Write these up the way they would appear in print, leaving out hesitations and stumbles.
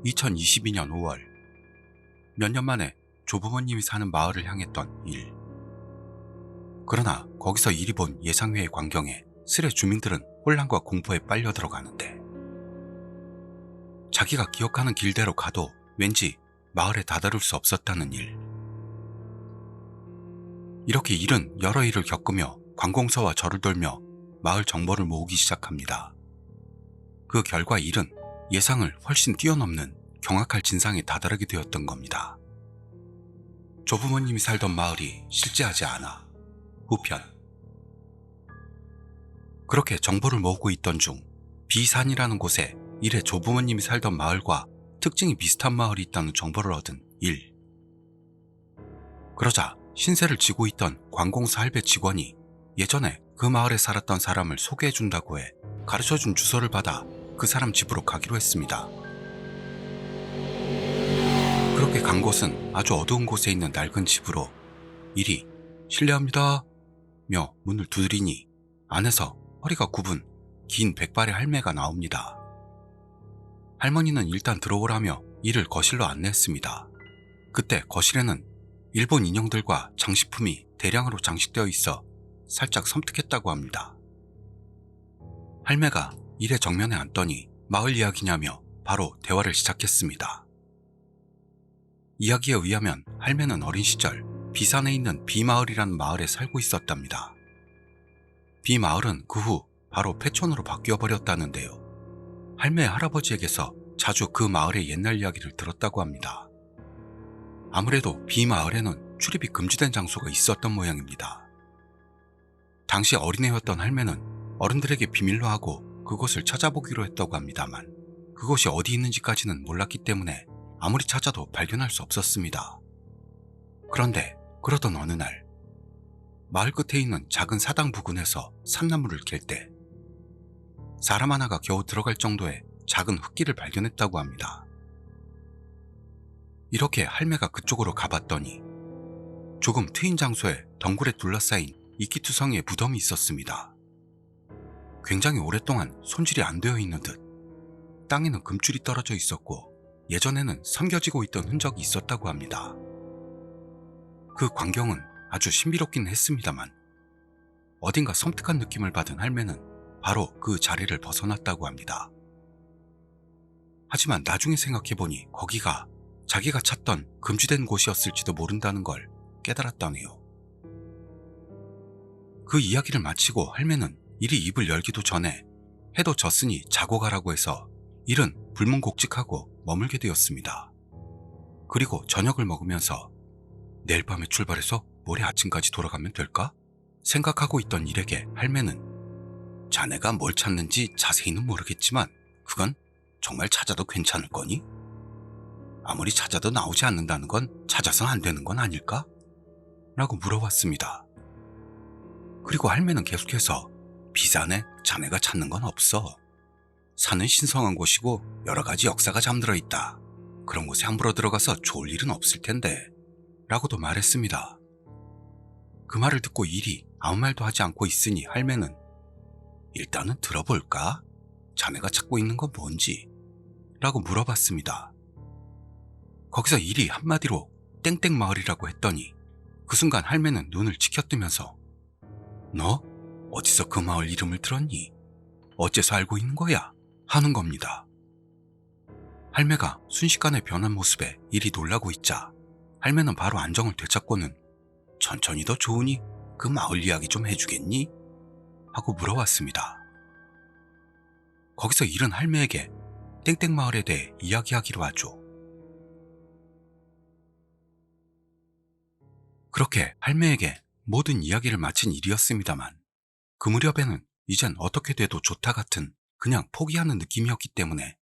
2022년 5월, 몇 년 만에 조부모님이 사는 마을을 향했던 일. 그러나 거기서 이리 본 예상외의 광경에 스레 주민들은 혼란과 공포에 빨려 들어가는데, 자기가 기억하는 길대로 가도 왠지 마을에 다다를 수 없었다는 일. 이렇게 일은 여러 일을 겪으며 관공서와 절을 돌며 마을 정보를 모으기 시작합니다. 그 결과 일은 예상을 훨씬 뛰어넘는 경악할 진상에 다다르게 되었던 겁니다. 조부모님이 살던 마을이 실제하지 않아. 후편. 그렇게 정보를 모으고 있던 중 비산이라는 곳에 일에 조부모님이 살던 마을과 특징이 비슷한 마을이 있다는 정보를 얻은 일. 그러자 신세를 지고 있던 관공서 할배 직원이 예전에 그 마을에 살았던 사람을 소개해준다고 해 가르쳐준 주소를 받아 그 사람 집으로 가기로 했습니다. 그렇게 간 곳은 아주 어두운 곳에 있는 낡은 집으로 일이 실례합니다 며 문을 두드리니 안에서 허리가 굽은 긴 백발의 할매가 나옵니다. 할머니는 일단 들어오라며 이를 거실로 안내했습니다. 그때 거실에는 일본 인형들과 장식품이 대량으로 장식되어 있어 살짝 섬뜩했다고 합니다. 할매가 일의 정면에 앉더니 마을 이야기냐며 바로 대화를 시작했습니다. 이야기에 의하면 할매는 어린 시절 비산에 있는 비마을이라는 마을에 살고 있었답니다. 비마을은 그 후 바로 폐촌으로 바뀌어 버렸다는데요. 할매의 할아버지에게서 자주 그 마을의 옛날 이야기를 들었다고 합니다. 아무래도 비마을에는 출입이 금지된 장소가 있었던 모양입니다. 당시 어린애였던 할매는 어른들에게 비밀로 하고 그곳을 찾아보기로 했다고 합니다만 그곳이 어디 있는지까지는 몰랐기 때문에 아무리 찾아도 발견할 수 없었습니다. 그런데 그러던 어느 날 마을 끝에 있는 작은 사당 부근에서 산나물을 캘 때 사람 하나가 겨우 들어갈 정도의 작은 흙길을 발견했다고 합니다. 이렇게 할매가 그쪽으로 가봤더니 조금 트인 장소에 덩굴에 둘러싸인 이끼투성이의 무덤이 있었습니다. 굉장히 오랫동안 손질이 안 되어 있는 듯 땅에는 금줄이 떨어져 있었고 예전에는 섬겨지고 있던 흔적이 있었다고 합니다. 그 광경은 아주 신비롭긴 했습니다만 어딘가 섬뜩한 느낌을 받은 할매는 바로 그 자리를 벗어났다고 합니다. 하지만 나중에 생각해보니 거기가 자기가 찾던 금지된 곳이었을지도 모른다는 걸 깨달았다네요. 그 이야기를 마치고 할매는 일이 입을 열기도 전에 해도 졌으니 자고 가라고 해서 일은 불문곡직하고 머물게 되었습니다. 그리고 저녁을 먹으면서 내일 밤에 출발해서 모레 아침까지 돌아가면 될까? 생각하고 있던 일에게 할매는 자네가 뭘 찾는지 자세히는 모르겠지만 그건 정말 찾아도 괜찮을 거니? 아무리 찾아도 나오지 않는다는 건 찾아서 안 되는 건 아닐까? 라고 물어봤습니다. 그리고 할매는 계속해서 비산에 자네가 찾는 건 없어. 산은 신성한 곳이고 여러 가지 역사가 잠들어 있다. 그런 곳에 함부로 들어가서 좋을 일은 없을 텐데 라고도 말했습니다. 그 말을 듣고 일이 아무 말도 하지 않고 있으니 할매는 일단은 들어볼까? 자네가 찾고 있는 건 뭔지? 라고 물어봤습니다. 거기서 일이 한마디로 땡땡 마을이라고 했더니 그 순간 할매는 눈을 치켜뜨면서 너? 어디서 그 마을 이름을 들었니? 어째서 알고 있는 거야? 하는 겁니다. 할매가 순식간에 변한 모습에 일이 놀라고 있자 할매는 바로 안정을 되찾고는 천천히 더 좋으니 그 마을 이야기 좀 해주겠니? 하고 물어왔습니다. 거기서 일은 할매에게 땡땡 마을에 대해 이야기하기로 하죠. 그렇게 할매에게 모든 이야기를 마친 일이었습니다만 그 무렵에는 이젠 어떻게 돼도 좋다 같은 그냥 포기하는 느낌이었기 때문에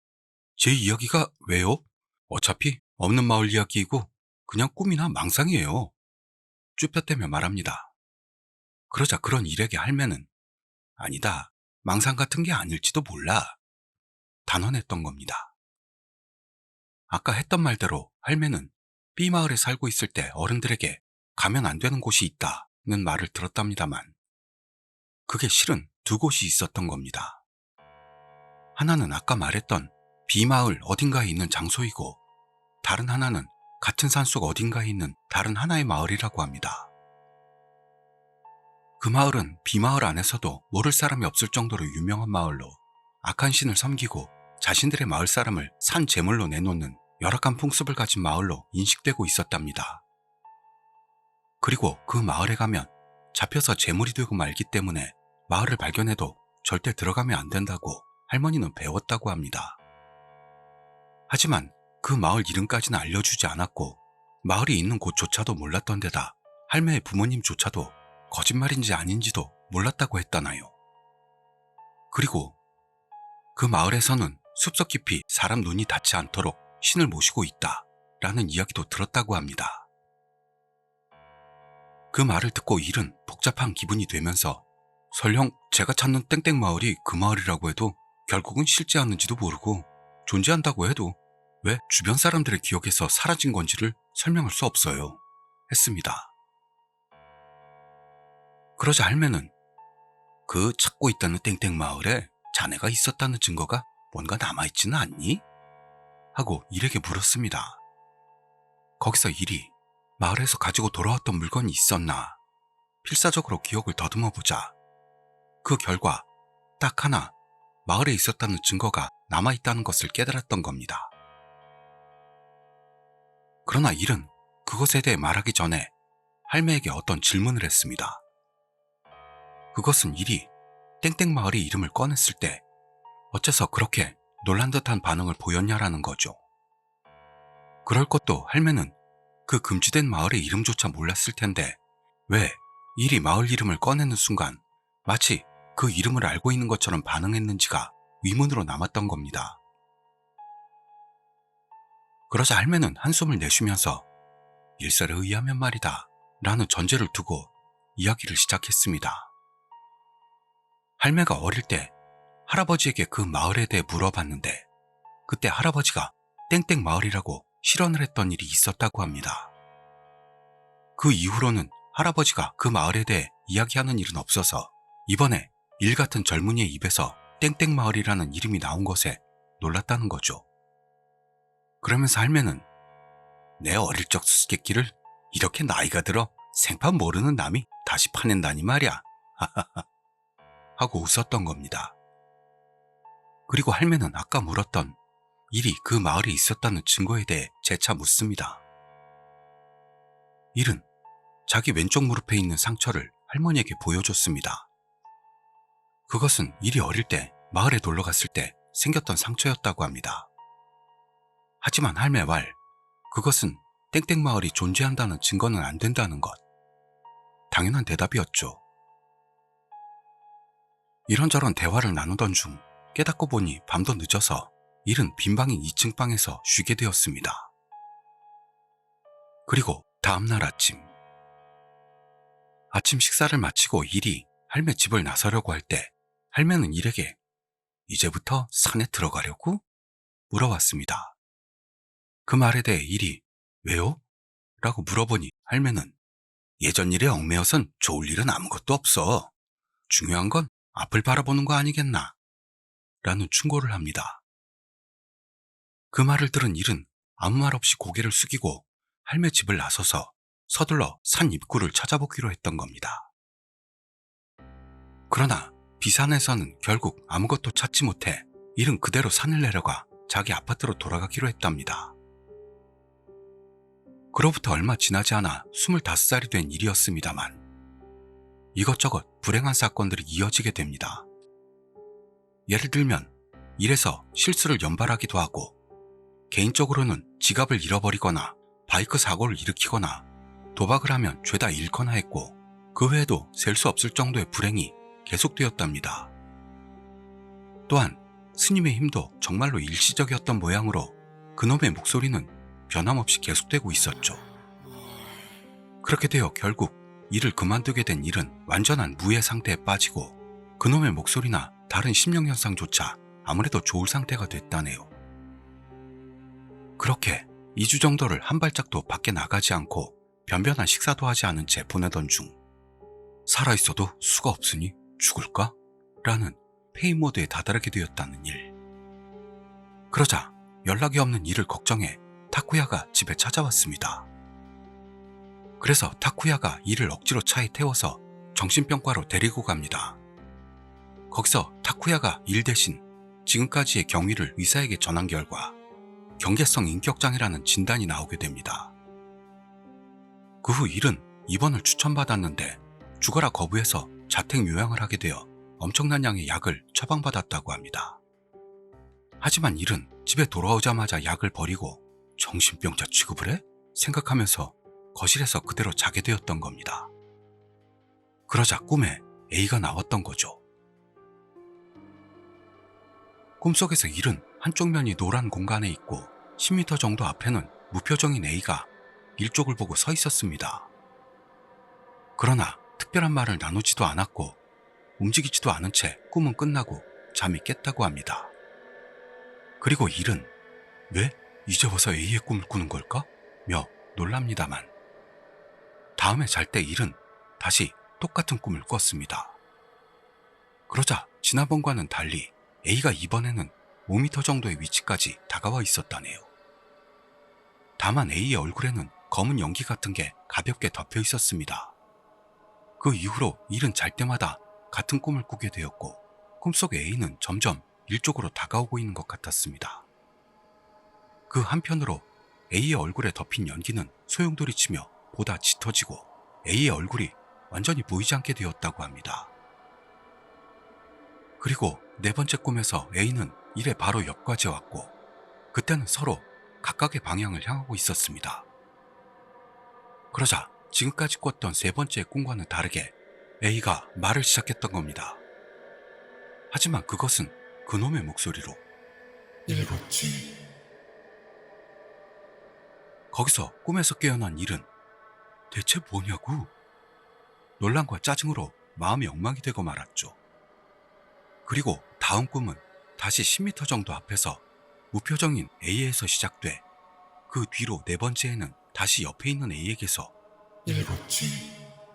제 이야기가 왜요? 어차피 없는 마을 이야기이고 그냥 꿈이나 망상이에요. 쭈뼛대며 말합니다. 그러자 그런 일에게 할매는 아니다, 망상 같은 게 아닐지도 몰라. 단언했던 겁니다. 아까 했던 말대로 할매는 B마을에 살고 있을 때 어른들에게 가면 안 되는 곳이 있다는 말을 들었답니다만 그게 실은 두 곳이 있었던 겁니다. 하나는 아까 말했던 B마을 어딘가에 있는 장소이고 다른 하나는 같은 산속 어딘가에 있는 다른 하나의 마을이라고 합니다. 그 마을은 B마을 안에서도 모를 사람이 없을 정도로 유명한 마을로 악한 신을 섬기고 자신들의 마을 사람을 산 제물로 내놓는 열악한 풍습을 가진 마을로 인식되고 있었답니다. 그리고 그 마을에 가면 잡혀서 제물이 되고 말기 때문에 마을을 발견해도 절대 들어가면 안 된다고 할머니는 배웠다고 합니다. 하지만 그 마을 이름까지는 알려주지 않았고 마을이 있는 곳조차도 몰랐던 데다 할매의 부모님조차도 거짓말인지 아닌지도 몰랐다고 했다나요. 그리고 그 마을에서는 숲속 깊이 사람 눈이 닿지 않도록 신을 모시고 있다 라는 이야기도 들었다고 합니다. 그 말을 듣고 일은 복잡한 기분이 되면서 설령 제가 찾는 땡땡 마을이 그 마을이라고 해도 결국은 실제였는지도 모르고 존재한다고 해도 왜 주변 사람들의 기억에서 사라진 건지를 설명할 수 없어요 했습니다. 그러자 할매는 그 찾고 있다는 땡땡 마을에 자네가 있었다는 증거가 뭔가 남아있지는 않니? 하고 일에게 물었습니다. 거기서 일이 마을에서 가지고 돌아왔던 물건이 있었나 필사적으로 기억을 더듬어보자 그 결과 딱 하나 마을에 있었다는 증거가 남아있다는 것을 깨달았던 겁니다. 그러나 일은 그것에 대해 말하기 전에 할매에게 어떤 질문을 했습니다. 그것은 일이 땡땡 마을의 이름을 꺼냈을 때 어째서 그렇게 놀란 듯한 반응을 보였냐라는 거죠. 그럴 것도 할매는 그 금지된 마을의 이름조차 몰랐을 텐데 왜 일이 마을 이름을 꺼내는 순간 마치 그 이름을 알고 있는 것처럼 반응했는지가 의문으로 남았던 겁니다. 그러자 할매는 한숨을 내쉬면서 일설에 의하면 말이다 라는 전제를 두고 이야기를 시작했습니다. 할매가 어릴 때 할아버지에게 그 마을에 대해 물어봤는데 그때 할아버지가 땡땡 마을이라고 실언을 했던 일이 있었다고 합니다. 그 이후로는 할아버지가 그 마을에 대해 이야기하는 일은 없어서 이번에 일 같은 젊은이의 입에서 땡땡 마을이라는 이름이 나온 것에 놀랐다는 거죠. 그러면서 할매는 내 어릴 적 수수께끼를 이렇게 나이가 들어 생판 모르는 남이 다시 파낸다니 말이야 하고 웃었던 겁니다. 그리고 할매는 아까 물었던 일이 그 마을에 있었다는 증거에 대해 재차 묻습니다. 일은 자기 왼쪽 무릎에 있는 상처를 할머니에게 보여줬습니다. 그것은 일이 어릴 때 마을에 놀러 갔을 때 생겼던 상처였다고 합니다. 하지만 할매 말, 그것은 땡땡 마을이 존재한다는 증거는 안 된다는 것. 당연한 대답이었죠. 이런저런 대화를 나누던 중 깨닫고 보니 밤도 늦어서 일은 빈방인 2층 방에서 쉬게 되었습니다. 그리고 다음날 아침 식사를 마치고 일이 할매 집을 나서려고 할 때 할매는 일에게 이제부터 산에 들어가려고? 물어왔습니다. 그 말에 대해 일이 왜요? 라고 물어보니 할매는 예전 일에 얽매여선 좋을 일은 아무것도 없어. 중요한 건 앞을 바라보는 거 아니겠나? 라는 충고를 합니다. 그 말을 들은 일은 아무 말 없이 고개를 숙이고 할매 집을 나서서 서둘러 산 입구를 찾아보기로 했던 겁니다. 그러나 비산에서는 결국 아무것도 찾지 못해 일은 그대로 산을 내려가 자기 아파트로 돌아가기로 했답니다. 그로부터 얼마 지나지 않아 25살이 된 일이었습니다만 이것저것 불행한 사건들이 이어지게 됩니다. 예를 들면 일에서 실수를 연발하기도 하고 개인적으로는 지갑을 잃어버리거나 바이크 사고를 일으키거나 도박을 하면 죄다 잃거나 했고 그 외에도 셀 수 없을 정도의 불행이 계속되었답니다. 또한 스님의 힘도 정말로 일시적이었던 모양으로 그놈의 목소리는 변함없이 계속되고 있었죠. 그렇게 되어 결국 일을 그만두게 된 일은 완전한 무의 상태에 빠지고 그놈의 목소리나 다른 심령 현상조차 아무래도 좋을 상태가 됐다네요. 그렇게 2주 정도를 한 발짝도 밖에 나가지 않고 변변한 식사도 하지 않은 채 보내던 중 살아있어도 수가 없으니 죽을까? 라는 페인 모드에 다다르게 되었다는 일. 그러자 연락이 없는 이를 걱정해 타쿠야가 집에 찾아왔습니다. 그래서 타쿠야가 이를 억지로 차에 태워서 정신병과로 데리고 갑니다. 거기서 타쿠야가 일 대신 지금까지의 경위를 의사에게 전한 결과 경계성 인격장애라는 진단이 나오게 됩니다. 그 후 일은 입원을 추천받았는데 죽어라 거부해서 자택 요양을 하게 되어 엄청난 양의 약을 처방받았다고 합니다. 하지만 일은 집에 돌아오자마자 약을 버리고 정신병자 취급을 해? 생각하면서 거실에서 그대로 자게 되었던 겁니다. 그러자 꿈에 A가 나왔던 거죠. 꿈속에서 일은 한쪽 면이 노란 공간에 있고 10m 정도 앞에는 무표정인 A가 일쪽을 보고 서 있었습니다. 그러나 특별한 말을 나누지도 않았고 움직이지도 않은 채 꿈은 끝나고 잠이 깼다고 합니다. 그리고 일은 왜 이제 와서 A의 꿈을 꾸는 걸까? 며 놀랍니다만 다음에 잘 때 일은 다시 똑같은 꿈을 꿨습니다. 그러자 지난번과는 달리 A가 이번에는 5m 정도의 위치까지 다가와 있었다네요. 다만 A의 얼굴에는 검은 연기 같은 게 가볍게 덮여 있었습니다. 그 이후로 일은 잘 때마다 같은 꿈을 꾸게 되었고 꿈속 A는 점점 일쪽으로 다가오고 있는 것 같았습니다. 그 한편으로 A의 얼굴에 덮인 연기는 소용돌이치며 보다 짙어지고 A의 얼굴이 완전히 보이지 않게 되었다고 합니다. 그리고 네 번째 꿈에서 A는 일의 바로 옆까지 왔고 그때는 서로 각각의 방향을 향하고 있었습니다. 그러자 지금까지 꿨던 세 번째 꿈과는 다르게 A가 말을 시작했던 겁니다. 하지만 그것은 그놈의 목소리로 일곱째, 거기서 꿈에서 깨어난 일은 대체 뭐냐고 논란과 짜증으로 마음이 엉망이 되고 말았죠. 그리고 다음 꿈은 다시 10m 정도 앞에서 무표정인 A에서 시작돼 그 뒤로 네 번째에는 다시 옆에 있는 A에게서 일곱째,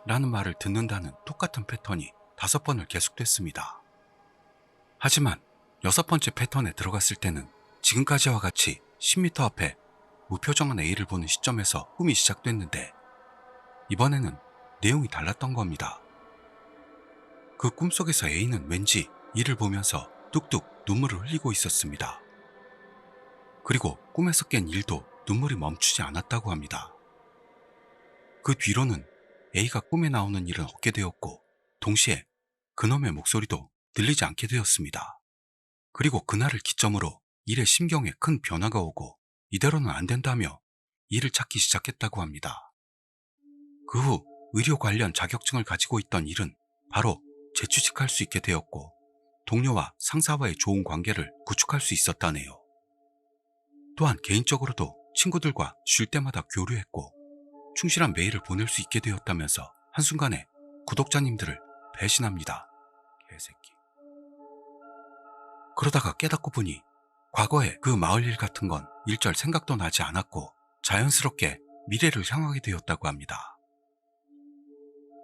라는 말을 듣는다는 똑같은 패턴이 5번을 계속됐습니다. 하지만 6번째 패턴에 들어갔을 때는 지금까지와 같이 10m 앞에 무표정한 A를 보는 시점에서 꿈이 시작됐는데 이번에는 내용이 달랐던 겁니다. 그 꿈속에서 A는 왠지 이를 보면서 뚝뚝 눈물을 흘리고 있었습니다. 그리고 꿈에서 깬 일도 눈물이 멈추지 않았다고 합니다. 그 뒤로는 A가 꿈에 나오는 일은 없게 되었고 동시에 그놈의 목소리도 들리지 않게 되었습니다. 그리고 그날을 기점으로 일의 심경에 큰 변화가 오고 이대로는 안 된다며 일을 찾기 시작했다고 합니다. 그 후 의료 관련 자격증을 가지고 있던 일은 바로 재취직할 수 있게 되었고 동료와 상사와의 좋은 관계를 구축할 수 있었다네요. 또한 개인적으로도 친구들과 쉴 때마다 교류했고 충실한 메일을 보낼 수 있게 되었다면서 한순간에 구독자님들을 배신합니다. 개새끼. 그러다가 깨닫고 보니 과거에 그 마을 일 같은 건 일절 생각도 나지 않았고 자연스럽게 미래를 향하게 되었다고 합니다.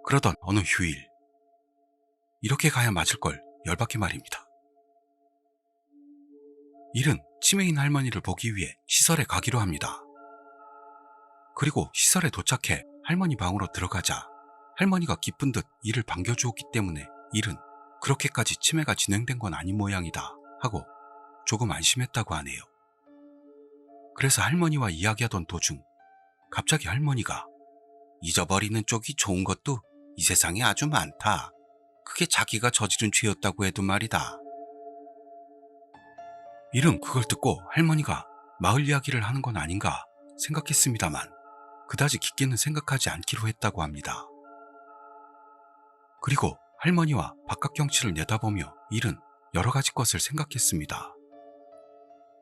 그러던 어느 휴일 이렇게 가야 맞을 걸 열받게 말입니다. 일은 치매인 할머니를 보기 위해 시설에 가기로 합니다. 그리고 시설에 도착해 할머니 방으로 들어가자 할머니가 기쁜 듯 이를 반겨주었기 때문에 일은 그렇게까지 치매가 진행된 건 아닌 모양이다 하고 조금 안심했다고 하네요. 그래서 할머니와 이야기하던 도중 갑자기 할머니가 잊어버리는 쪽이 좋은 것도 이 세상에 아주 많다. 그게 자기가 저지른 죄였다고 해도 말이다. 일은 그걸 듣고 할머니가 마을 이야기를 하는 건 아닌가 생각했습니다만 그다지 깊게는 생각하지 않기로 했다고 합니다. 그리고 할머니와 바깥 경치를 내다보며 일은 여러 가지 것을 생각했습니다.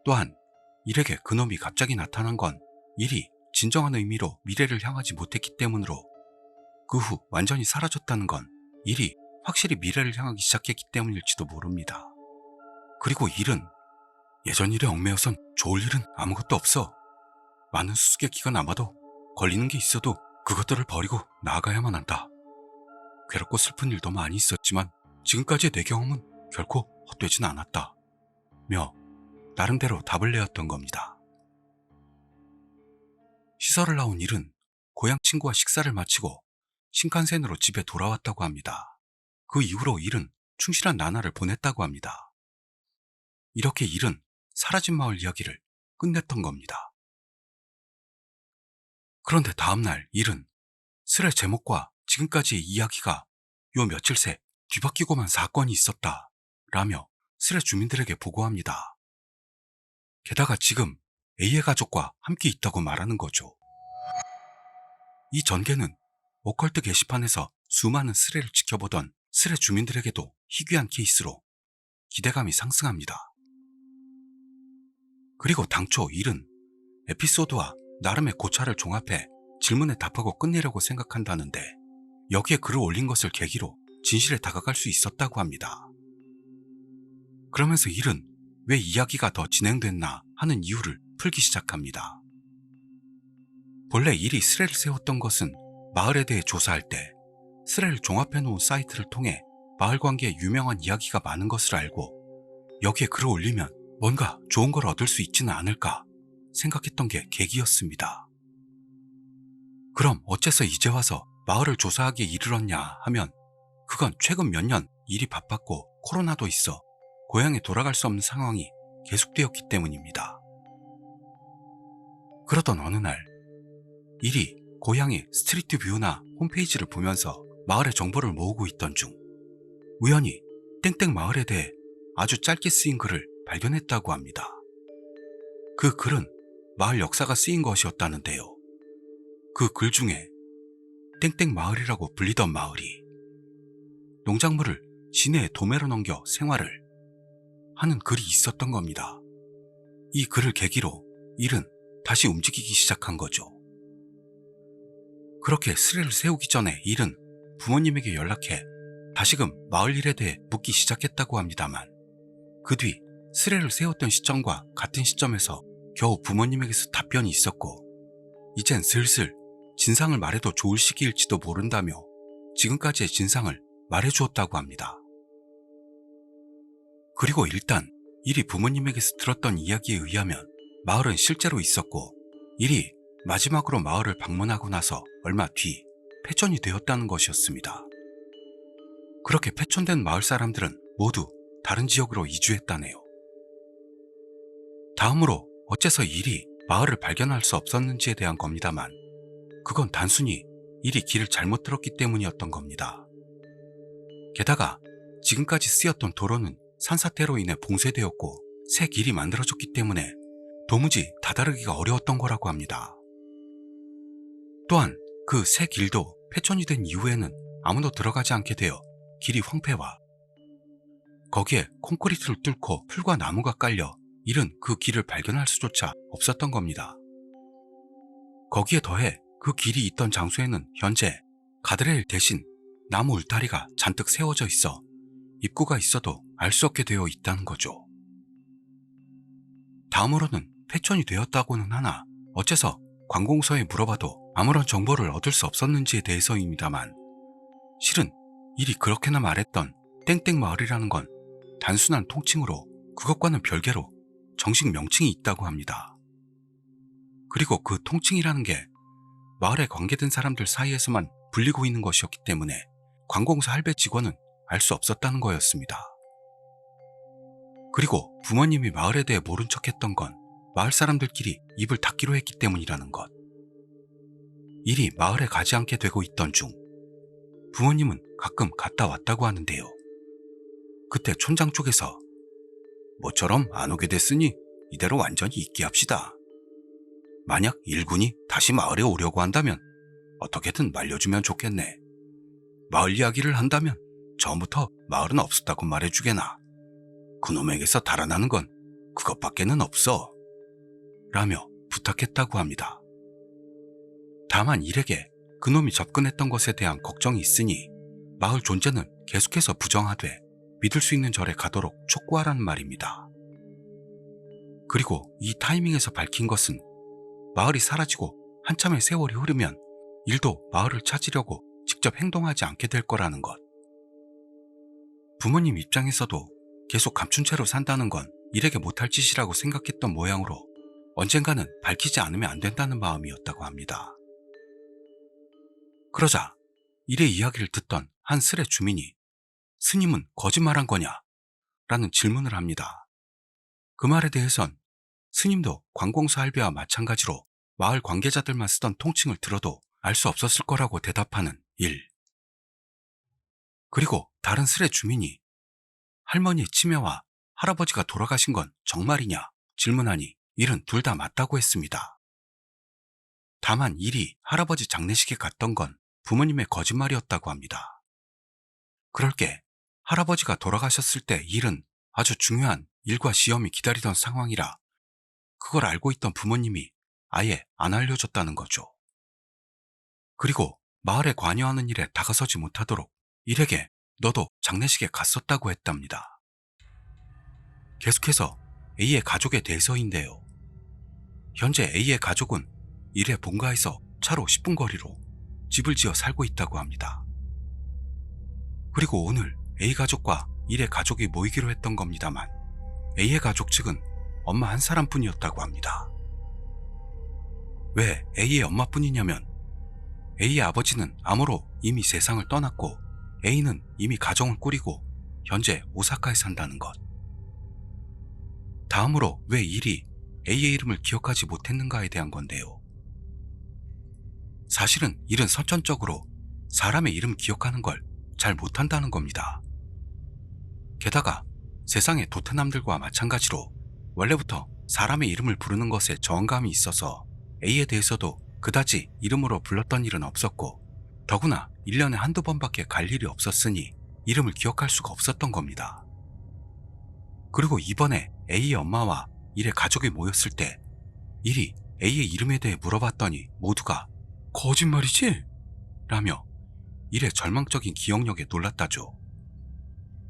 또한 일에게 그놈이 갑자기 나타난 건 일이 진정한 의미로 미래를 향하지 못했기 때문으로 그 후 완전히 사라졌다는 건 일이 확실히 미래를 향하기 시작했기 때문일지도 모릅니다. 그리고 일은 예전 일에 얽매여선 좋을 일은 아무것도 없어. 많은 수수께끼가 남아도 걸리는 게 있어도 그것들을 버리고 나아가야만 한다. 괴롭고 슬픈 일도 많이 있었지만 지금까지의 내 경험은 결코 헛되진 않았다. 며 나름대로 답을 내었던 겁니다. 시설을 나온 일은 고향 친구와 식사를 마치고 신칸센으로 집에 돌아왔다고 합니다. 그 이후로 일은 충실한 나날을 보냈다고 합니다. 이렇게 일은 사라진 마을 이야기를 끝냈던 겁니다. 그런데 다음날 일은 슬의 제목과 지금까지의 이야기가 요 며칠 새 뒤바뀌고만 사건이 있었다 라며 슬의 주민들에게 보고합니다. 게다가 지금 A의 가족과 함께 있다고 말하는 거죠. 이 전개는 오컬트 게시판에서 수많은 슬을 지켜보던 슬의 주민들에게도 희귀한 케이스로 기대감이 상승합니다. 그리고 당초 일은 에피소드와 나름의 고찰을 종합해 질문에 답하고 끝내려고 생각한다는데 여기에 글을 올린 것을 계기로 진실에 다가갈 수 있었다고 합니다. 그러면서 일은 왜 이야기가 더 진행됐나 하는 이유를 풀기 시작합니다. 본래 일이 스레를 세웠던 것은 마을에 대해 조사할 때 스레를 종합해놓은 사이트를 통해 마을 관계에 유명한 이야기가 많은 것을 알고 여기에 글을 올리면 뭔가 좋은 걸 얻을 수 있지는 않을까 생각했던 게 계기였습니다. 그럼 어째서 이제 와서 마을을 조사하기에 이르렀냐 하면 그건 최근 몇 년 일이 바빴고 코로나도 있어 고향에 돌아갈 수 없는 상황이 계속되었기 때문입니다. 그러던 어느 날 일이 고향의 스트리트 뷰나 홈페이지를 보면서 마을의 정보를 모으고 있던 중 우연히 땡땡 마을에 대해 아주 짧게 쓰인 글을 발견했다고 합니다. 그 글은 마을 역사가 쓰인 것이었다는데요. 그 글 중에 땡땡 마을이라고 불리던 마을이 농작물을 시내에 도매로 넘겨 생활을 하는 글이 있었던 겁니다. 이 글을 계기로 일은 다시 움직이기 시작한 거죠. 그렇게 스레를 세우기 전에 일은 부모님에게 연락해 다시금 마을 일에 대해 묻기 시작했다고 합니다만 그 뒤 스레를 세웠던 시점과 같은 시점에서 겨우 부모님에게서 답변이 있었고 이젠 슬슬 진상을 말해도 좋을 시기일지도 모른다며 지금까지의 진상을 말해주었다고 합니다. 그리고 일단 일이 부모님에게서 들었던 이야기에 의하면 마을은 실제로 있었고 일이 마지막으로 마을을 방문하고 나서 얼마 뒤 폐촌이 되었다는 것이었습니다. 그렇게 폐촌된 마을 사람들은 모두 다른 지역으로 이주했다네요. 다음으로 어째서 일이 마을을 발견할 수 없었는지에 대한 겁니다만 그건 단순히 일이 길을 잘못 들었기 때문이었던 겁니다. 게다가 지금까지 쓰였던 도로는 산사태로 인해 봉쇄되었고 새 길이 만들어졌기 때문에 도무지 다다르기가 어려웠던 거라고 합니다. 또한 그 새 길도 폐촌이 된 이후에는 아무도 들어가지 않게 되어 길이 황폐화 거기에 콘크리트를 뚫고 풀과 나무가 깔려 일은 그 길을 발견할 수조차 없었던 겁니다. 거기에 더해 그 길이 있던 장소에는 현재 가드레일 대신 나무 울타리가 잔뜩 세워져 있어 입구가 있어도 알 수 없게 되어 있다는 거죠. 다음으로는 폐촌이 되었다고는 하나 어째서 관공서에 물어봐도 아무런 정보를 얻을 수 없었는지에 대해서입니다만 실은 일이 그렇게나 말했던 땡땡 마을이라는 건 단순한 통칭으로 그것과는 별개로 정식 명칭이 있다고 합니다. 그리고 그 통칭이라는 게 마을에 관계된 사람들 사이에서만 불리고 있는 것이었기 때문에 관공서 할배 직원은 알 수 없었다는 거였습니다. 그리고 부모님이 마을에 대해 모른 척했던 건 마을 사람들끼리 입을 닫기로 했기 때문이라는 것. 일이 마을에 가지 않게 되고 있던 중 부모님은 가끔 갔다 왔다고 하는데요. 그때 촌장 쪽에서 모처럼 안 오게 됐으니 이대로 완전히 잊게 합시다. 만약 일군이 다시 마을에 오려고 한다면 어떻게든 말려주면 좋겠네. 마을 이야기를 한다면 처음부터 마을은 없었다고 말해주게나. 그놈에게서 달아나는 건 그것밖에는 없어. 라며 부탁했다고 합니다. 다만 일에게 그놈이 접근했던 것에 대한 걱정이 있으니 마을 존재는 계속해서 부정하되 믿을 수 있는 절에 가도록 촉구하라는 말입니다. 그리고 이 타이밍에서 밝힌 것은 마을이 사라지고 한참의 세월이 흐르면 일도 마을을 찾으려고 직접 행동하지 않게 될 거라는 것. 부모님 입장에서도 계속 감춘 채로 산다는 건 일에게 못할 짓이라고 생각했던 모양으로 언젠가는 밝히지 않으면 안 된다는 마음이었다고 합니다. 그러자 일의 이야기를 듣던 한 슬의 주민이 스님은 거짓말한 거냐? 라는 질문을 합니다. 그 말에 대해선 스님도 관공서 할배와 마찬가지로 마을 관계자들만 쓰던 통칭을 들어도 알 수 없었을 거라고 대답하는 일. 그리고 다른 슬의 주민이 할머니의 치매와 할아버지가 돌아가신 건 정말이냐 질문하니 일은 둘 다 맞다고 했습니다. 다만 일이 할아버지 장례식에 갔던 건 부모님의 거짓말이었다고 합니다. 그럴 게 할아버지가 돌아가셨을 때 일은 아주 중요한 일과 시험이 기다리던 상황이라 그걸 알고 있던 부모님이 아예 안 알려줬다는 거죠. 그리고 마을에 관여하는 일에 다가서지 못하도록 일에게 너도 장례식에 갔었다고 했답니다. 계속해서 A의 가족에 대해서인데요. 현재 A의 가족은 일의 본가에서 차로 10분 거리로 집을 지어 살고 있다고 합니다. 그리고 오늘 A 가족과 일의 가족이 모이기로 했던 겁니다만 A의 가족 측은 엄마 한 사람뿐이었다고 합니다. 왜 A의 엄마뿐이냐면 A의 아버지는 암으로 이미 세상을 떠났고 A는 이미 가정을 꾸리고 현재 오사카에 산다는 것. 다음으로 왜 일이 A의 이름을 기억하지 못했는가에 대한 건데요. 사실은 일은 선천적으로 사람의 이름 기억하는 걸 잘 못한다는 겁니다. 게다가 세상의 도태남들과 마찬가지로 원래부터 사람의 이름을 부르는 것에 저항감이 있어서 A에 대해서도 그다지 이름으로 불렀던 일은 없었고 더구나 1년에 한두 번밖에 갈 일이 없었으니 이름을 기억할 수가 없었던 겁니다. 그리고 이번에 A의 엄마와 일의 가족이 모였을 때 일이 A의 이름에 대해 물어봤더니 모두가 거짓말이지? 라며 일의 절망적인 기억력에 놀랐다죠.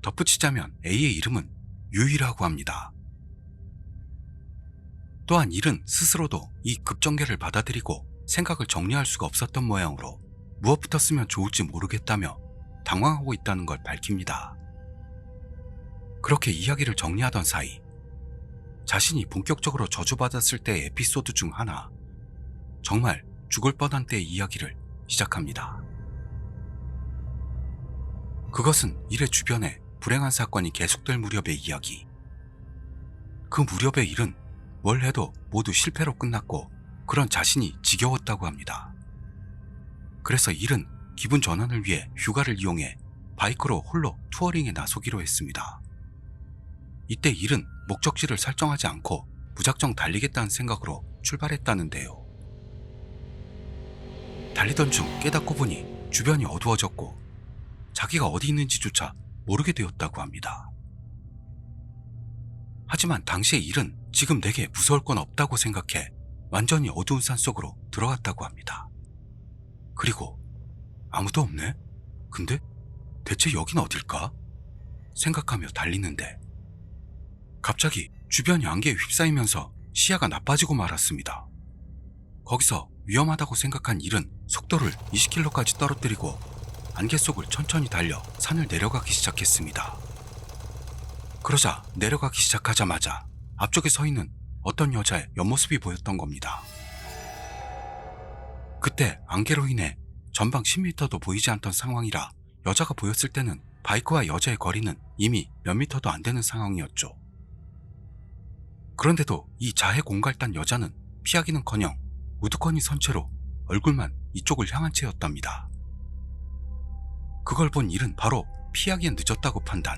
덧붙이자면 A의 이름은 유이라고 합니다. 또한 일은 스스로도 이 급전개를 받아들이고 생각을 정리할 수가 없었던 모양으로 무엇부터 쓰면 좋을지 모르겠다며 당황하고 있다는 걸 밝힙니다. 그렇게 이야기를 정리하던 사이 자신이 본격적으로 저주받았을 때의 에피소드 중 하나, 정말 죽을 뻔한 때의 이야기를 시작합니다. 그것은 일의 주변에 불행한 사건이 계속될 무렵의 이야기. 그 무렵의 일은 뭘 해도 모두 실패로 끝났고 그런 자신이 지겨웠다고 합니다. 그래서 일은 기분 전환을 위해 휴가를 이용해 바이크로 홀로 투어링에 나서기로 했습니다. 이때 일은 목적지를 설정하지 않고 무작정 달리겠다는 생각으로 출발했다는데요. 달리던 중 깨닫고 보니 주변이 어두워졌고 자기가 어디 있는지조차 모르게 되었다고 합니다. 하지만 당시의 일은 지금 내게 무서울 건 없다고 생각해 완전히 어두운 산속으로 들어갔다고 합니다. 그리고 아무도 없네? 근데 대체 여긴 어딜까? 생각하며 달리는데 갑자기 주변이 안개에 휩싸이면서 시야가 나빠지고 말았습니다. 거기서 위험하다고 생각한 일은 속도를 20km까지 떨어뜨리고 안개 속을 천천히 달려 산을 내려가기 시작했습니다. 그러자 내려가기 시작하자마자 앞쪽에 서 있는 어떤 여자의 옆모습이 보였던 겁니다. 그때 안개로 인해 전방 10m도 보이지 않던 상황이라 여자가 보였을 때는 바이크와 여자의 거리는 이미 몇 미터도 안 되는 상황이었죠. 그런데도 이 자해 공갈단 여자는 피하기는커녕 우두커니 선 채로 얼굴만 이쪽을 향한 채였답니다. 그걸 본 일은 바로 피하기엔 늦었다고 판단,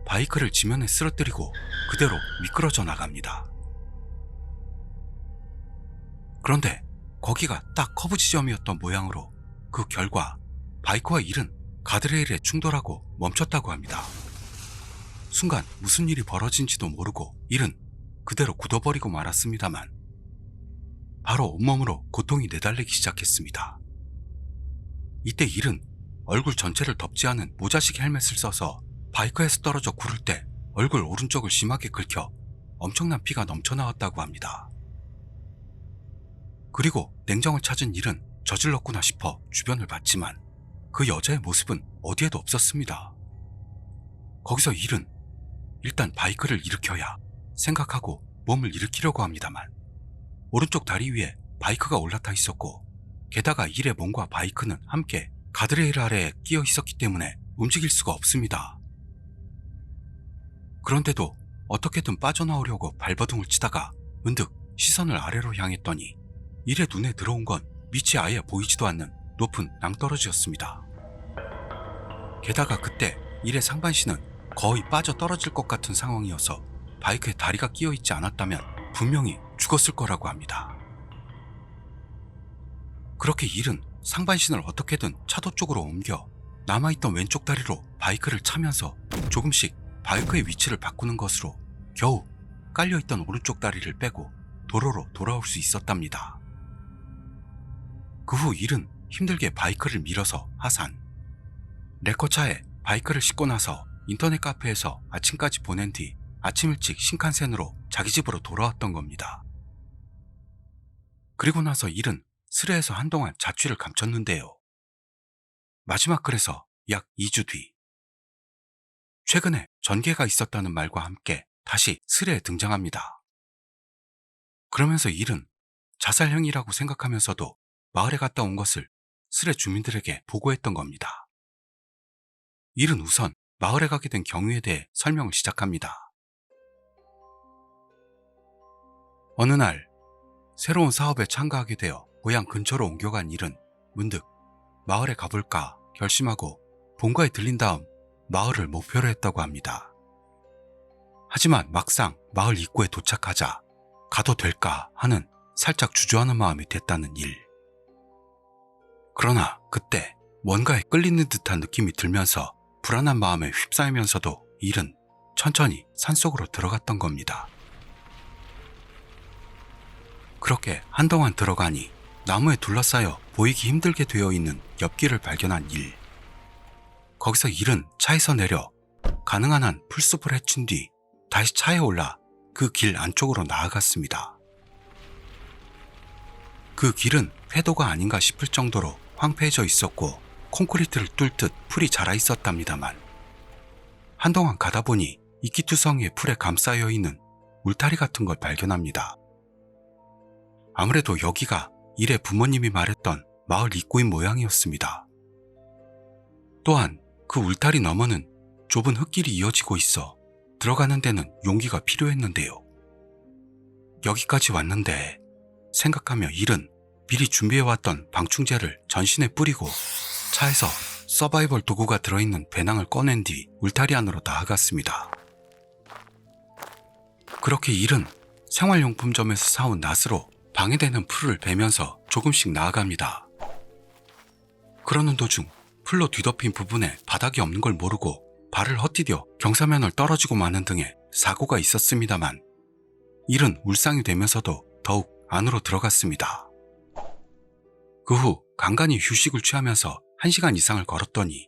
바이크를 지면에 쓰러뜨리고 그대로 미끄러져 나갑니다. 그런데 거기가 딱 커브 지점이었던 모양으로 그 결과 바이크와 일은 가드레일에 충돌하고 멈췄다고 합니다. 순간 무슨 일이 벌어진지도 모르고 일은 그대로 굳어버리고 말았습니다만 바로 온몸으로 고통이 내달리기 시작했습니다. 이때 일은 얼굴 전체를 덮지 않은 모자식 헬멧을 써서 바이크에서 떨어져 구를 때 얼굴 오른쪽을 심하게 긁혀 엄청난 피가 넘쳐나왔다고 합니다. 그리고 냉정을 찾은 일은 저질렀구나 싶어 주변을 봤지만 그 여자의 모습은 어디에도 없었습니다. 거기서 일은 일단 바이크를 일으켜야 생각하고 몸을 일으키려고 합니다만 오른쪽 다리 위에 바이크가 올라타 있었고 게다가 일의 몸과 바이크는 함께 가드레일 아래에 끼어 있었기 때문에 움직일 수가 없습니다. 그런데도 어떻게든 빠져나오려고 발버둥을 치다가 은득 시선을 아래로 향했더니 일의 눈에 들어온 건 밑이 아예 보이지도 않는 높은 낭떠러지였습니다. 게다가 그때 일의 상반신은 거의 빠져 떨어질 것 같은 상황이어서 바이크에 다리가 끼어 있지 않았다면 분명히 죽었을 거라고 합니다. 그렇게 일은 상반신을 어떻게든 차도 쪽으로 옮겨 남아있던 왼쪽 다리로 바이크를 차면서 조금씩 바이크의 위치를 바꾸는 것으로 겨우 깔려있던 오른쪽 다리를 빼고 도로로 돌아올 수 있었답니다. 그 후 일은 힘들게 바이크를 밀어서 하산, 레커차에 바이크를 싣고 나서 인터넷 카페에서 아침까지 보낸 뒤 아침 일찍 신칸센으로 자기 집으로 돌아왔던 겁니다. 그리고 나서 일은 스레에서 한동안 자취를 감췄는데요. 마지막 글에서 약 2주 뒤, 최근에 전개가 있었다는 말과 함께 다시 스레에 등장합니다. 그러면서 일은 자살행위라고 생각하면서도 마을에 갔다 온 것을 스레 주민들에게 보고했던 겁니다. 일은 우선 마을에 가게 된 경위에 대해 설명을 시작합니다. 어느 날 새로운 사업에 참가하게 되어 고향 근처로 옮겨간 일은 문득 마을에 가볼까 결심하고 본가에 들린 다음 마을을 목표로 했다고 합니다. 하지만 막상 마을 입구에 도착하자 가도 될까 하는 살짝 주저하는 마음이 됐다는 일. 그러나 그때 뭔가에 끌리는 듯한 느낌이 들면서 불안한 마음에 휩싸이면서도 일은 천천히 산속으로 들어갔던 겁니다. 그렇게 한동안 들어가니 나무에 둘러싸여 보이기 힘들게 되어 있는 옆길을 발견한 일. 거기서 일은 차에서 내려 가능한 한 풀숲을 헤친 뒤 다시 차에 올라 그 길 안쪽으로 나아갔습니다. 그 길은 폐도가 아닌가 싶을 정도로 황폐해져 있었고 콘크리트를 뚫듯 풀이 자라 있었답니다만 한동안 가다 보니 이끼투성이의 풀에 감싸여 있는 울타리 같은 걸 발견합니다. 아무래도 여기가 일의 부모님이 말했던 마을 입구인 모양이었습니다. 또한 그 울타리 너머는 좁은 흙길이 이어지고 있어 들어가는 데는 용기가 필요했는데요. 여기까지 왔는데 생각하며 일은 미리 준비해왔던 방충제를 전신에 뿌리고 차에서 서바이벌 도구가 들어있는 배낭을 꺼낸 뒤 울타리 안으로 나아갔습니다. 그렇게 일은 생활용품점에서 사온 낫으로 방해되는 풀을 베면서 조금씩 나아갑니다. 그러는 도중 풀로 뒤덮인 부분에 바닥이 없는 걸 모르고 발을 헛디뎌 경사면을 떨어지고 마는 등의 사고가 있었습니다만 일은 울상이 되면서도 더욱 안으로 들어갔습니다. 그 후 간간히 휴식을 취하면서 1시간 이상을 걸었더니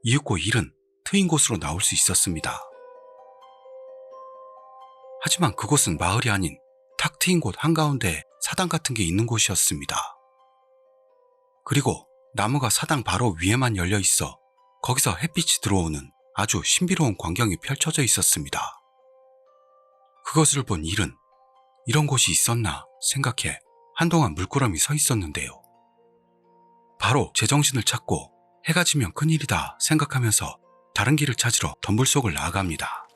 이윽고 일은 트인 곳으로 나올 수 있었습니다. 하지만 그곳은 마을이 아닌 탁 트인 곳 한가운데에 사당 같은 게 있는 곳이었습니다. 그리고 나무가 사당 바로 위에만 열려 있어 거기서 햇빛이 들어오는 아주 신비로운 광경이 펼쳐져 있었습니다. 그것을 본 일은 이런 곳이 있었나 생각해 한동안 물끄러미 서 있었는데요. 바로 제정신을 찾고 해가 지면 큰일이다 생각하면서 다른 길을 찾으러 덤불 속을 나아갑니다.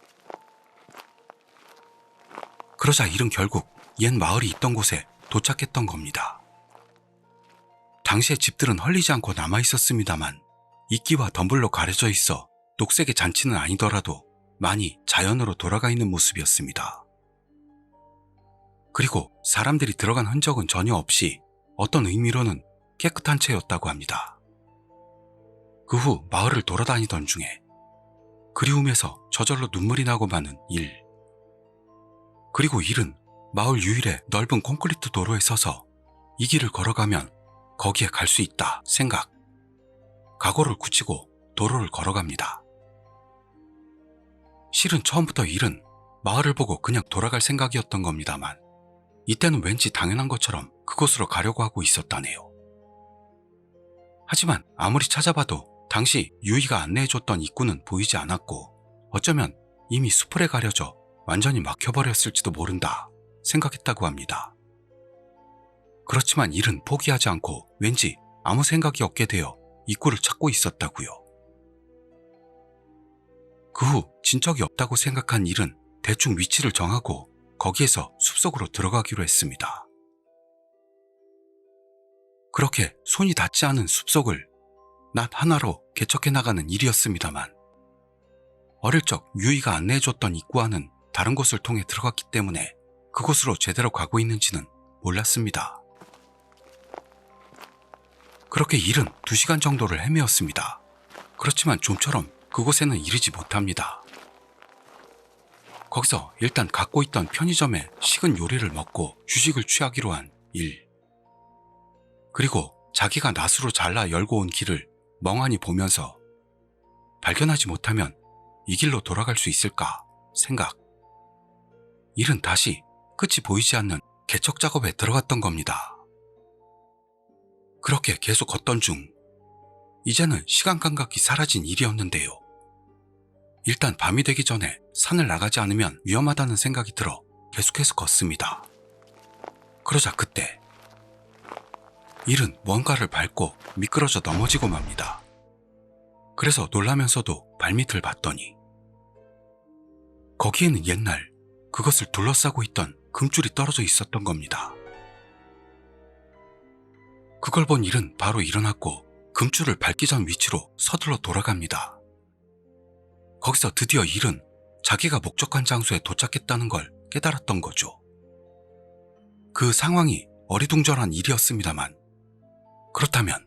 그러자 일은 결국 옛 마을이 있던 곳에 도착했던 겁니다. 당시의 집들은 헐리지 않고 남아있었습니다만 이끼와 덤불로 가려져 있어 녹색의 잔치는 아니더라도 많이 자연으로 돌아가 있는 모습이었습니다. 그리고 사람들이 들어간 흔적은 전혀 없이 어떤 의미로는 깨끗한 채였다고 합니다. 그 후 마을을 돌아다니던 중에 그리움에서 저절로 눈물이 나고 마는 일. 그리고 일은 마을 유일의 넓은 콘크리트 도로에 서서 이 길을 걸어가면 거기에 갈 수 있다 생각. 각오를 굳히고 도로를 걸어갑니다. 실은 처음부터 일은 마을을 보고 그냥 돌아갈 생각이었던 겁니다만 이때는 왠지 당연한 것처럼 그곳으로 가려고 하고 있었다네요. 하지만 아무리 찾아봐도 당시 유이가 안내해줬던 입구는 보이지 않았고 어쩌면 이미 수풀에 가려져 완전히 막혀버렸을지도 모른다 생각했다고 합니다. 그렇지만 일은 포기하지 않고 왠지 아무 생각이 없게 되어 입구를 찾고 있었다고요. 그 후 진적이 없다고 생각한 일은 대충 위치를 정하고 거기에서 숲속으로 들어가기로 했습니다. 그렇게 손이 닿지 않은 숲속을 낫 하나로 개척해 나가는 일이었습니다만 어릴 적 유이가 안내해줬던 입구와는 다른 곳을 통해 들어갔기 때문에 그곳으로 제대로 가고 있는지는 몰랐습니다. 그렇게 일은 2시간 정도를 헤매었습니다. 그렇지만 좀처럼 그곳에는 이르지 못합니다. 거기서 일단 갖고 있던 편의점에 식은 요리를 먹고 휴식을 취하기로 한 일. 그리고 자기가 낫으로 잘라 열고 온 길을 멍하니 보면서 발견하지 못하면 이 길로 돌아갈 수 있을까 생각. 일은 다시 끝이 보이지 않는 개척 작업에 들어갔던 겁니다. 그렇게 계속 걷던 중 이제는 시간 감각이 사라진 일이었는데요. 일단 밤이 되기 전에 산을 나가지 않으면 위험하다는 생각이 들어 계속해서 걷습니다. 그러자 그때 일은 뭔가를 밟고 미끄러져 넘어지고 맙니다. 그래서 놀라면서도 발밑을 봤더니 거기에는 옛날 그것을 둘러싸고 있던 금줄이 떨어져 있었던 겁니다. 그걸 본 일은 바로 일어났고 금줄을 밟기 전 위치로 서둘러 돌아갑니다. 거기서 드디어 일은 자기가 목적한 장소에 도착했다는 걸 깨달았던 거죠. 그 상황이 어리둥절한 일이었습니다만 그렇다면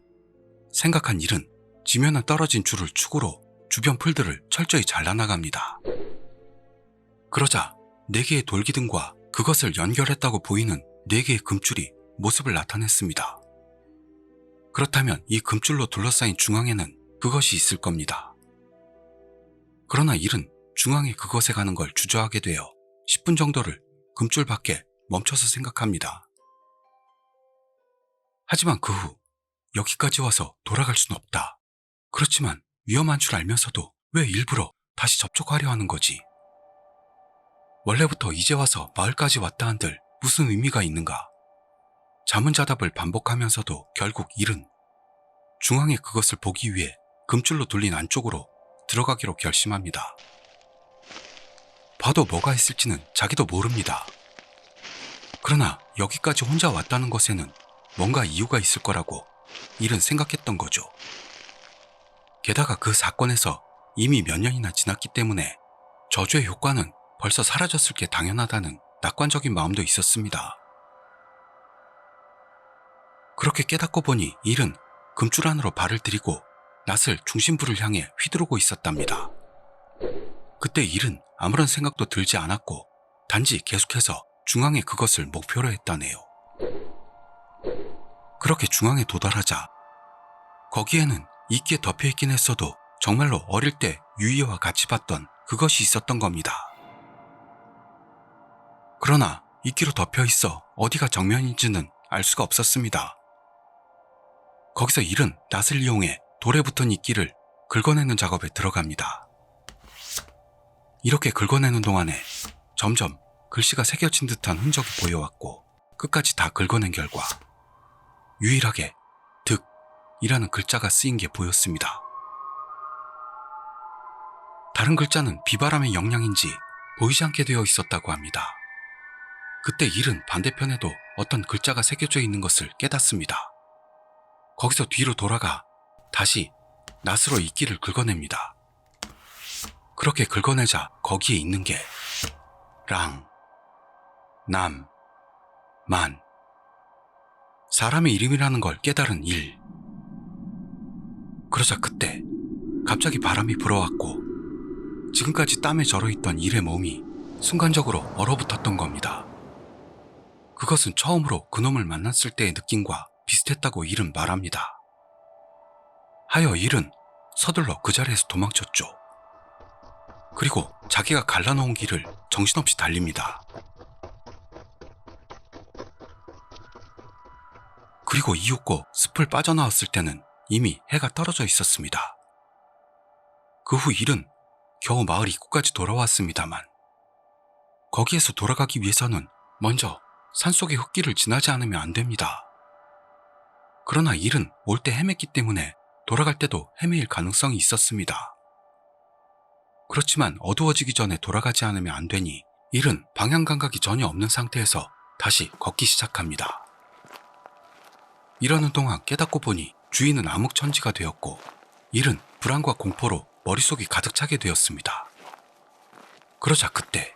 생각한 일은 지면에 떨어진 줄을 축으로 주변 풀들을 철저히 잘라나갑니다. 그러자 4개의 돌기둥과 그것을 연결했다고 보이는 4개의 금줄이 모습을 나타냈습니다. 그렇다면 이 금줄로 둘러싸인 중앙에는 그것이 있을 겁니다. 그러나 일은 중앙에 그것에 가는 걸 주저하게 되어 10분 정도를 금줄 밖에 멈춰서 생각합니다. 하지만 그 후 여기까지 와서 돌아갈 순 없다. 그렇지만 위험한 줄 알면서도 왜 일부러 다시 접촉하려 하는 거지? 원래부터 이제 와서 마을까지 왔다 한들 무슨 의미가 있는가? 자문자답을 반복하면서도 결국 일은 중앙에 그것을 보기 위해 금줄로 둘린 안쪽으로 들어가기로 결심합니다. 봐도 뭐가 있을지는 자기도 모릅니다. 그러나 여기까지 혼자 왔다는 것에는 뭔가 이유가 있을 거라고 일은 생각했던 거죠. 게다가 그 사건에서 이미 몇 년이나 지났기 때문에 저주의 효과는 벌써 사라졌을 게 당연하다는 낙관적인 마음도 있었습니다. 그렇게 깨닫고 보니 일은 금줄 안으로 발을 들이고 낫을 중심부를 향해 휘두르고 있었답니다. 그때 일은 아무런 생각도 들지 않았고 단지 계속해서 중앙에 그것을 목표로 했다네요. 그렇게 중앙에 도달하자 거기에는 있게 덮여있긴 했어도 정말로 어릴 때 유이와 같이 봤던 그것이 있었던 겁니다. 그러나 이끼로 덮여있어 어디가 정면인지는 알 수가 없었습니다. 거기서 일은 낫을 이용해 돌에 붙은 이끼를 긁어내는 작업에 들어갑니다. 이렇게 긁어내는 동안에 점점 글씨가 새겨진 듯한 흔적이 보여왔고 끝까지 다 긁어낸 결과 유일하게 득이라는 글자가 쓰인 게 보였습니다. 다른 글자는 비바람의 영향인지 보이지 않게 되어 있었다고 합니다. 그때 일은 반대편에도 어떤 글자가 새겨져 있는 것을 깨닫습니다. 거기서 뒤로 돌아가 다시 낫으로 이끼를 긁어냅니다. 그렇게 긁어내자 거기에 있는 게 랑, 남, 만, 사람의 이름이라는 걸 깨달은 일. 그러자 그때 갑자기 바람이 불어왔고 지금까지 땀에 절어있던 일의 몸이 순간적으로 얼어붙었던 겁니다. 그것은 처음으로 그놈을 만났을 때의 느낌과 비슷했다고 일은 말합니다. 하여 일은 서둘러 그 자리에서 도망쳤죠. 그리고 자기가 갈라놓은 길을 정신없이 달립니다. 그리고 이윽고 숲을 빠져나왔을 때는 이미 해가 떨어져 있었습니다. 그 후 일은 겨우 마을 입구까지 돌아왔습니다만 거기에서 돌아가기 위해서는 먼저 산속의 흙길을 지나지 않으면 안 됩니다. 그러나 일은 올 때 헤맸기 때문에 돌아갈 때도 헤매일 가능성이 있었습니다. 그렇지만 어두워지기 전에 돌아가지 않으면 안 되니 일은 방향 감각이 전혀 없는 상태에서 다시 걷기 시작합니다. 이러는 동안 깨닫고 보니 주위는 암흑천지가 되었고 일은 불안과 공포로 머릿속이 가득 차게 되었습니다. 그러자 그때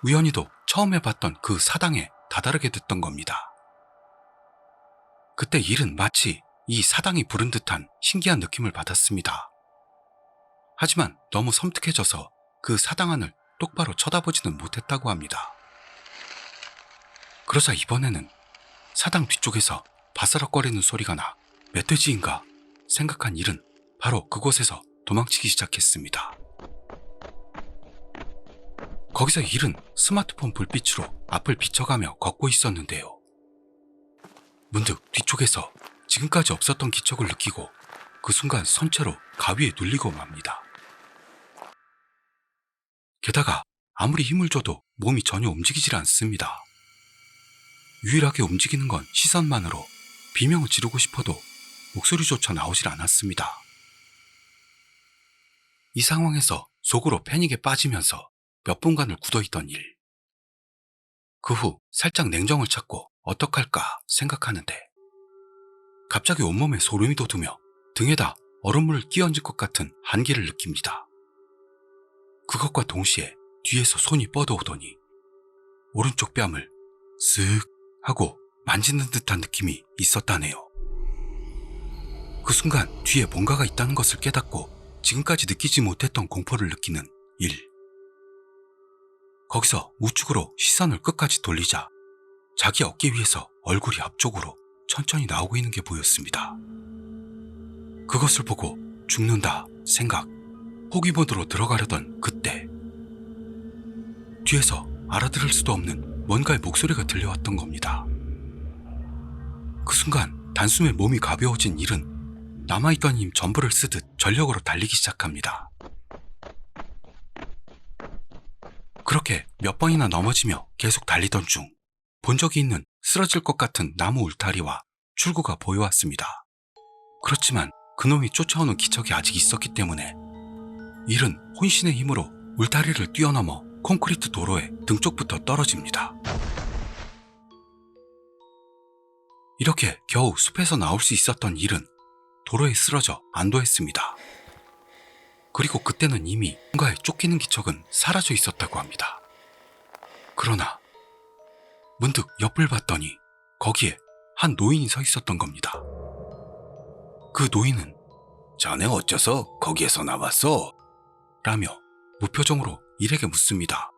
우연히도 처음 해봤던 그 사당에 다다르게 됐던 겁니다. 그때 일은 마치 이 사당이 부른 듯한 신기한 느낌을 받았습니다. 하지만 너무 섬뜩해져서 그 사당 안을 똑바로 쳐다보지는 못했다고 합니다. 그러자 이번에는 사당 뒤쪽에서 바스락거리는 소리가 나 멧돼지인가 생각한 일은 바로 그곳에서 도망치기 시작했습니다. 거기서 일은 스마트폰 불빛으로 앞을 비춰가며 걷고 있었는데요. 문득 뒤쪽에서 지금까지 없었던 기척을 느끼고 그 순간 선체로 가위에 눌리고 맙니다. 게다가 아무리 힘을 줘도 몸이 전혀 움직이질 않습니다. 유일하게 움직이는 건 시선만으로 비명을 지르고 싶어도 목소리조차 나오질 않았습니다. 이 상황에서 속으로 패닉에 빠지면서 몇 분간을 굳어있던 일. 그 후 살짝 냉정을 찾고 어떡할까 생각하는데 갑자기 온몸에 소름이 돋으며 등에다 얼음물을 끼얹을 것 같은 한기를 느낍니다. 그것과 동시에 뒤에서 손이 뻗어오더니 오른쪽 뺨을 쓱 하고 만지는 듯한 느낌이 있었다네요. 그 순간 뒤에 뭔가가 있다는 것을 깨닫고 지금까지 느끼지 못했던 공포를 느끼는 일. 거기서 우측으로 시선을 끝까지 돌리자 자기 어깨 위에서 얼굴이 앞쪽으로 천천히 나오고 있는 게 보였습니다. 그것을 보고 죽는다 생각, 포기모드로 들어가려던 그때 뒤에서 알아들을 수도 없는 뭔가의 목소리가 들려왔던 겁니다. 그 순간 단숨에 몸이 가벼워진 일은 남아있던 힘 전부를 쓰듯 전력으로 달리기 시작합니다. 그렇게 몇 번이나 넘어지며 계속 달리던 중 본 적이 있는 쓰러질 것 같은 나무 울타리와 출구가 보여왔습니다. 그렇지만 그놈이 쫓아오는 기척이 아직 있었기 때문에 일은 혼신의 힘으로 울타리를 뛰어넘어 콘크리트 도로에 등 쪽부터 떨어집니다. 이렇게 겨우 숲에서 나올 수 있었던 일은 도로에 쓰러져 안도했습니다. 그리고 그때는 이미 뭔가에 쫓기는 기척은 사라져 있었다고 합니다. 그러나 문득 옆을 봤더니 거기에 한 노인이 서 있었던 겁니다. 그 노인은 자네 어째서 거기에서 나왔어? 라며 무표정으로 일에게 묻습니다.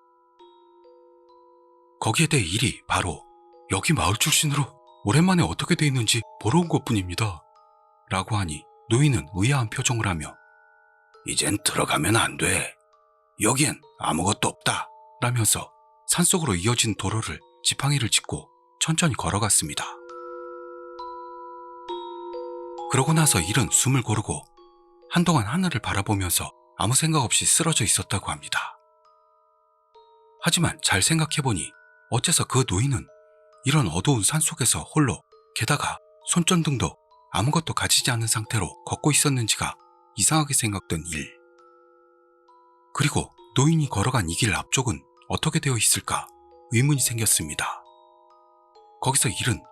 거기에 대해 일이 바로 여기 마을 출신으로 오랜만에 어떻게 돼 있는지 보러 온 것뿐입니다. 라고 하니 노인은 의아한 표정을 하며 이젠 들어가면 안 돼. 여기엔 아무것도 없다. 라면서 산속으로 이어진 도로를 지팡이를 짚고 천천히 걸어갔습니다. 그러고 나서 일은 숨을 고르고 한동안 하늘을 바라보면서 아무 생각 없이 쓰러져 있었다고 합니다. 하지만 잘 생각해보니 어째서 그 노인은 이런 어두운 산속에서 홀로 게다가 손전등도 아무것도 가지지 않은 상태로 걷고 있었는지가 이상하게 생각된 일. 그리고 노인이 걸어간 이 길 앞쪽은 어떻게 되어 있을까 의문이 생겼습니다. 거기서 일은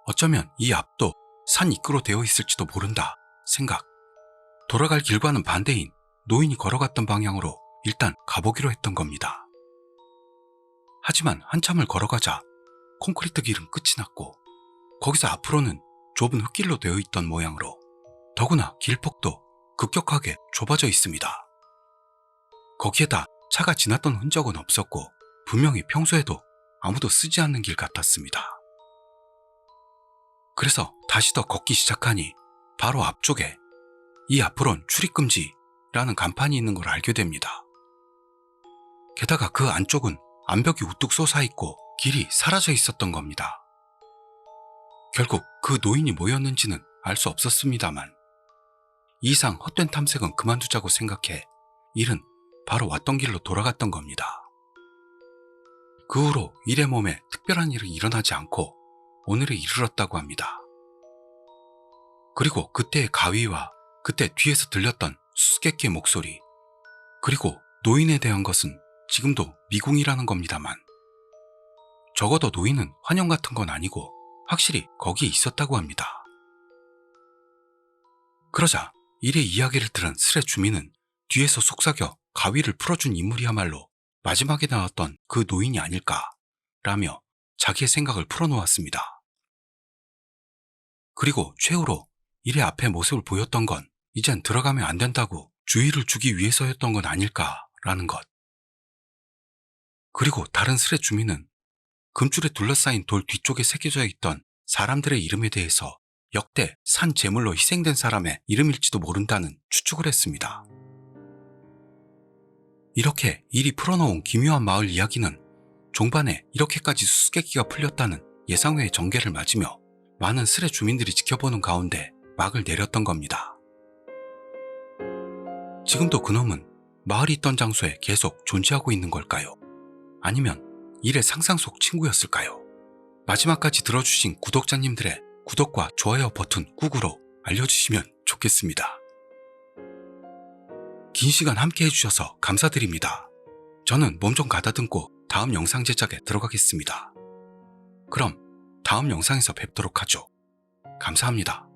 어쩌면 이 앞도 산 입구로 되어 있을지도 모른다 생각. 돌아갈 길과는 반대인 노인이 걸어갔던 방향으로 일단 가보기로 했던 겁니다. 하지만 한참을 걸어가자 콘크리트 길은 끝이 났고 거기서 앞으로는 좁은 흙길로 되어 있던 모양으로 더구나 길폭도 급격하게 좁아져 있습니다. 거기에다 차가 지났던 흔적은 없었고 분명히 평소에도 아무도 쓰지 않는 길 같았습니다. 그래서 다시 더 걷기 시작하니 바로 앞쪽에 이 앞으론 출입금지라는 간판이 있는 걸 알게 됩니다. 게다가 그 안쪽은 암벽이 우뚝 솟아있고 길이 사라져 있었던 겁니다. 결국 그 노인이 뭐였는지는 알 수 없었습니다만 이 이상 헛된 탐색은 그만두자고 생각해 일은 바로 왔던 길로 돌아갔던 겁니다. 그 후로 일의 몸에 특별한 일이 일어나지 않고 오늘에 이르렀다고 합니다. 그리고 그때의 가위와 그때 뒤에서 들렸던 수수께끼의 목소리, 그리고 노인에 대한 것은 지금도 미궁이라는 겁니다만, 적어도 노인은 환영 같은 건 아니고 확실히 거기에 있었다고 합니다. 그러자 일의 이야기를 들은 스레 주민은 뒤에서 속삭여 가위를 풀어준 인물이야말로 마지막에 나왔던 그 노인이 아닐까라며 자기의 생각을 풀어놓았습니다. 그리고 최후로 일의 앞에 모습을 보였던 건 이젠 들어가면 안 된다고 주의를 주기 위해서였던 건 아닐까라는 것. 그리고 다른 스레 주민은 금줄에 둘러싸인 돌 뒤쪽에 새겨져 있던 사람들의 이름에 대해서 역대 산 제물로 희생된 사람의 이름일지도 모른다는 추측을 했습니다. 이렇게 일이 풀어놓은 기묘한 마을 이야기는 종반에 이렇게까지 수수께끼가 풀렸다는 예상외의 전개를 맞으며 많은 스레 주민들이 지켜보는 가운데 막을 내렸던 겁니다. 지금도 그놈은 마을이 있던 장소에 계속 존재하고 있는 걸까요? 아니면 일의 상상 속 친구였을까요? 마지막까지 들어주신 구독자님들의 구독과 좋아요 버튼 꾹으로 알려주시면 좋겠습니다. 긴 시간 함께 해주셔서 감사드립니다. 저는 몸 좀 가다듬고 다음 영상 제작에 들어가겠습니다. 그럼 다음 영상에서 뵙도록 하죠. 감사합니다.